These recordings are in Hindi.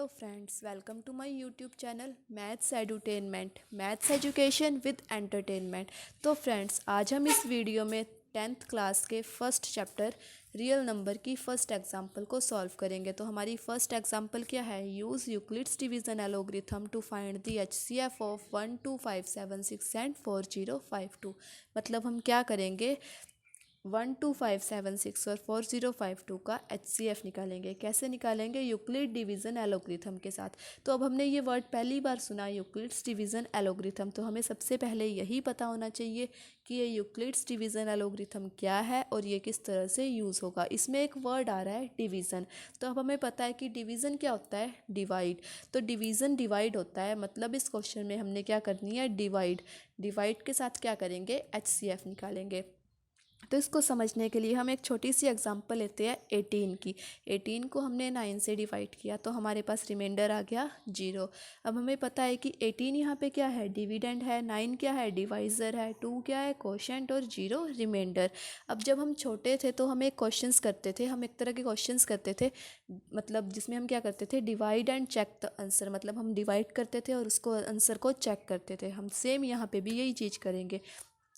Friends, welcome to my YouTube channel maths edutainment, maths education with entertainment. तो फ्रेंड्स, आज हम इस वीडियो में 10th क्लास के फर्स्ट चैप्टर रियल नंबर की फर्स्ट एग्जांपल को सॉल्व करेंगे। तो हमारी फर्स्ट एग्जांपल क्या है? Use Euclid's division algorithm to find the HCF of 12576 and 4052। मतलब हम क्या करेंगे, 12576 और 4052 का HCF निकालेंगे। कैसे निकालेंगे? यूक्लिड डिवीज़न एलोग्रिथम के साथ। तो अब हमने ये वर्ड पहली बार सुना, यूक्लिड्स डिवीज़न एलोग्रिथम। तो हमें सबसे पहले यही पता होना चाहिए कि ये यूक्लिड्स डिवीज़न एलोग्रिथम क्या है और ये किस तरह से यूज़ होगा। इसमें एक वर्ड आ रहा है डिवीज़न। तो अब हमें पता है कि डिवीज़न क्या होता है? डिवाइड। तो डिवीज़न डिवाइड होता है, मतलब इस क्वेश्चन में हमने क्या करनी है? डिवाइड। डिवाइड के साथ क्या करेंगे? HCF निकालेंगे। तो इसको समझने के लिए हम एक छोटी सी एग्जांपल लेते हैं 18 की। 18 को हमने 9 से डिवाइड किया तो हमारे पास रिमाइंडर आ गया 0। अब हमें पता है कि 18 यहाँ पे क्या है? डिविडेंड है। 9 क्या है? डिवाइज़र है। 2 क्या है? कोशेंट। और 0 रिमाइंडर। अब जब हम छोटे थे तो हम एक क्वेश्चंस करते थे, हम एक तरह के क्वेश्चंस करते थे, मतलब जिसमें हम क्या करते थे? Divide and check the answer. मतलब हम डिवाइड करते थे और उसको आंसर को चेक करते थे। हम सेम यहाँ पे भी यही चीज़ करेंगे।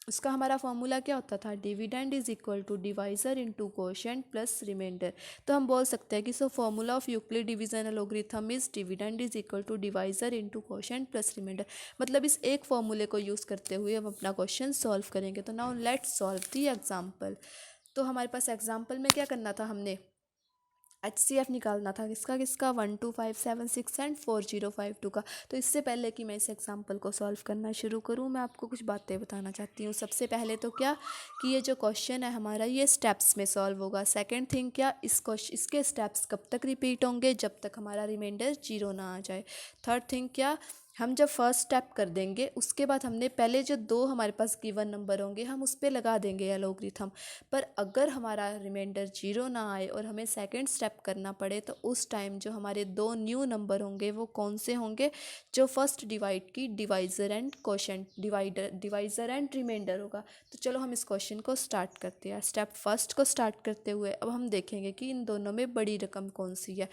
उसका हमारा फॉर्मूला क्या होता था? Dividend is equal to divisor into quotient plus remainder. तो हम बोल सकते हैं कि formula of Euclid division algorithm is dividend is equal to divisor into quotient plus remainder. मतलब इस एक फॉर्मूले को यूज़ करते हुए हम अपना क्वेश्चन सॉल्व करेंगे। तो now let's solve the example. तो हमारे पास एग्जाम्पल में क्या करना था? हमने HCF निकालना था। किसका किसका? 12576 एंड 4052 का। तो इससे पहले कि मैं इस एग्जाम्पल को सॉल्व करना शुरू करूँ, मैं आपको कुछ बातें बताना चाहती हूँ। सबसे पहले तो क्या कि ये जो क्वेश्चन है हमारा, ये स्टेप्स में सॉल्व होगा। सेकंड थिंग क्या, इसके स्टेप्स कब तक रिपीट होंगे? जब तक हमारा रिमाइंडर 0 ना आ जाए। थर्ड थिंग क्या, हम जब फर्स्ट स्टेप कर देंगे उसके बाद हमने पहले जो दो हमारे पास गिवन नंबर होंगे हम उस पर लगा देंगे एलोग्रिथम। पर अगर हमारा रिमाइंडर 0 ना आए और हमें सेकंड स्टेप करना पड़े तो उस टाइम जो हमारे दो न्यू नंबर होंगे वो कौन से होंगे? जो फर्स्ट डिवाइड की divisor and quotient, divisor and remainder होगा। तो चलो हम इस क्वेश्चन को स्टार्ट करते हैं। स्टेप फर्स्ट को स्टार्ट करते हुए अब हम देखेंगे कि इन दोनों में बड़ी रकम कौन सी है।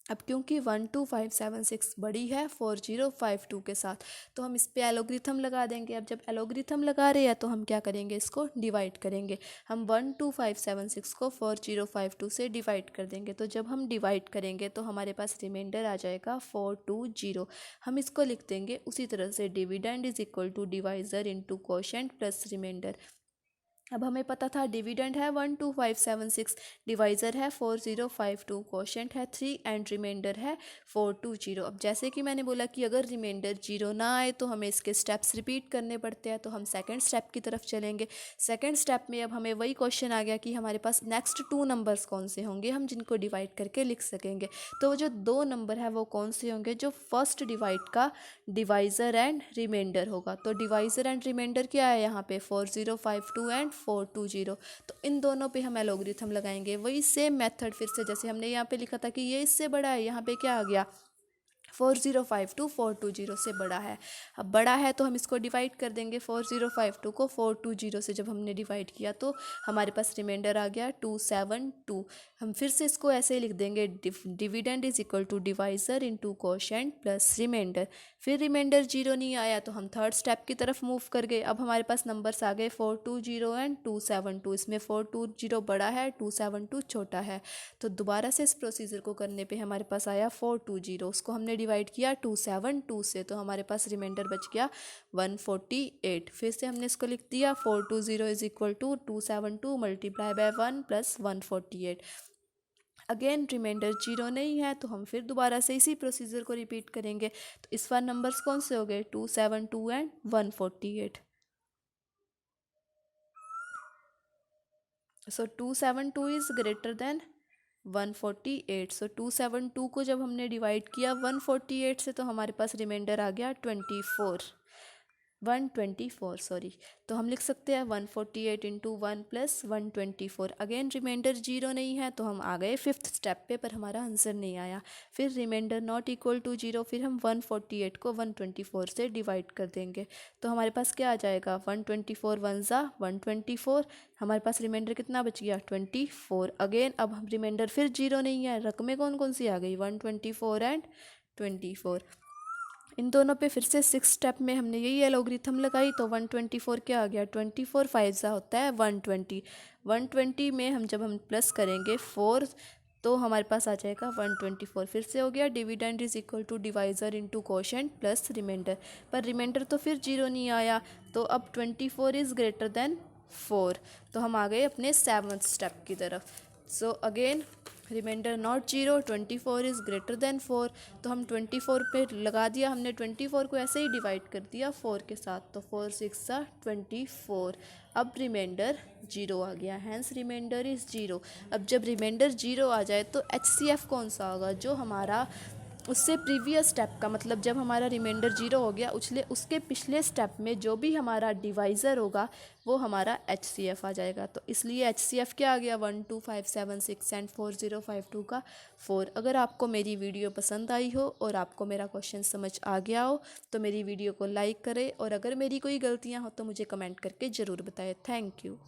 अब क्योंकि 12576 बड़ी है 4052 के साथ, तो हम इस पे एलोग्रिथम लगा देंगे। अब जब एलोग्रिथम लगा रहे हैं तो हम क्या करेंगे? इसको डिवाइड करेंगे। हम 12576 को 4052 से डिवाइड कर देंगे। तो जब हम डिवाइड करेंगे तो हमारे पास रिमाइंडर आ जाएगा 420। हम इसको लिख देंगे उसी तरह से, dividend is equal to divisor into quotient plus remainder. अब हमें पता था डिविडेंड है 12576, डिवाइज़र है 4052, कोशेंट है 3 एंड रिमाइंडर है 420। अब जैसे कि मैंने बोला कि अगर रिमाइंडर 0 ना आए तो हमें इसके स्टेप्स रिपीट करने पड़ते हैं। तो हम सेकंड स्टेप की तरफ चलेंगे। सेकंड स्टेप में अब हमें वही क्वेश्चन आ गया कि हमारे पास नेक्स्ट 2 नंबर्स कौन से होंगे हम जिनको डिवाइड करके लिख सकेंगे। तो वो जो 2 नंबर है वो कौन से होंगे? जो फर्स्ट डिवाइड का डिवाइज़र एंड रिमाइंडर होगा। तो डिवाइज़र एंड रिमाइंडर क्या है यहाँ पे? 4052 एंड 420। तो इन दोनों पे हम एलोग्रिथम लगाएंगे। वही सेम मेथड फिर से, जैसे हमने यहाँ पे लिखा था कि ये इससे बड़ा है, यहाँ पे क्या आ गया? 4052 420 से बड़ा है। अब बड़ा है तो हम इसको डिवाइड कर देंगे। 4052 को 420 से जब हमने डिवाइड किया तो हमारे पास रिमाइंडर आ गया 272। हम फिर से इसको ऐसे ही लिख देंगे, dividend is equal to divisor into quotient plus remainder. फिर रिमाइंडर 0 नहीं आया तो हम थर्ड स्टेप की तरफ मूव कर गए। अब हमारे पास नंबर्स आ गए 420 एंड 272। इसमें 420 बड़ा है, 272 छोटा है। तो दोबारा से इस प्रोसीजर को करने पे हमारे पास आया 420। उसको हमने डिवाइड किया 272 से, तो हमारे पास रिमाइंडर बच गया 148। फिर से हमने इसको लिख दिया 420 is equal to 272 multiply by 1 plus 148। Again remainder 0 नहीं है तो हम फिर दोबारा से इसी प्रोसीजर को रिपीट करेंगे। तो इस बार नंबर्स कौन से हो गए? 272 and 148। So 272 is greater than 148। सो 272 को जब हमने डिवाइड किया 148 से तो हमारे पास रिमाइंडर आ गया 24। 124 सॉरी। तो हम लिख सकते हैं 148 into 1 plus 124। Again remainder zero नहीं है तो हम आ गए फिफ्थ स्टेप पे, पर हमारा आंसर नहीं आया। फिर remainder not equal to zero, फिर हम 148 को 124 से डिवाइड कर देंगे। तो हमारे पास क्या आ जाएगा, 124 वन ज़ा 124, हमारे पास रिमाइंडर कितना बच गया 24। अगेन अब हम रिमाइंडर फिर जीरो नहीं है, रकमें कौन कौन सी आ गई 124 एंड 24। इन दोनों पे फिर से सिक्स स्टेप में हमने यही एलोग्रिथम लगाई तो 124 क्या आ गया 24, 5 ज़ा होता है 120। 120 में हम प्लस करेंगे 4 तो हमारे पास आ जाएगा 124। फिर से हो गया dividend is equal to divisor into quotient plus remainder, पर रिमाइंडर तो फिर जीरो नहीं आया। तो अब 24 इज़ ग्रेटर देन 4, तो हम आ गए अपने सेवन्थ स्टेप की तरफ। So again remainder not zero, 24 is greater than 4, तो हम 24 पे लगा दिया हमने, 24 को ऐसे ही डिवाइड कर दिया 4 के साथ, तो 4 6 24। अब रिमाइंडर जीरो आ गया, हैंस रिमाइंडर इज़ जीरो। अब जब रिमाइंडर जीरो आ जाए तो HCF कौन सा होगा, जो हमारा उससे प्रीवियस स्टेप का, मतलब जब हमारा रिमाइंडर जीरो हो गया उसके पिछले स्टेप में जो भी हमारा डिवाइज़र होगा वो हमारा HCF आ जाएगा। तो इसलिए HCF क्या आ गया 1 2 5 7 6 एंड 4 0 5 2 का 4। अगर आपको मेरी वीडियो पसंद आई हो और आपको मेरा क्वेश्चन समझ आ गया हो तो मेरी वीडियो को लाइक करें, और अगर मेरी कोई गलतियाँ हो तो मुझे कमेंट करके ज़रूर बताएं। Thank you.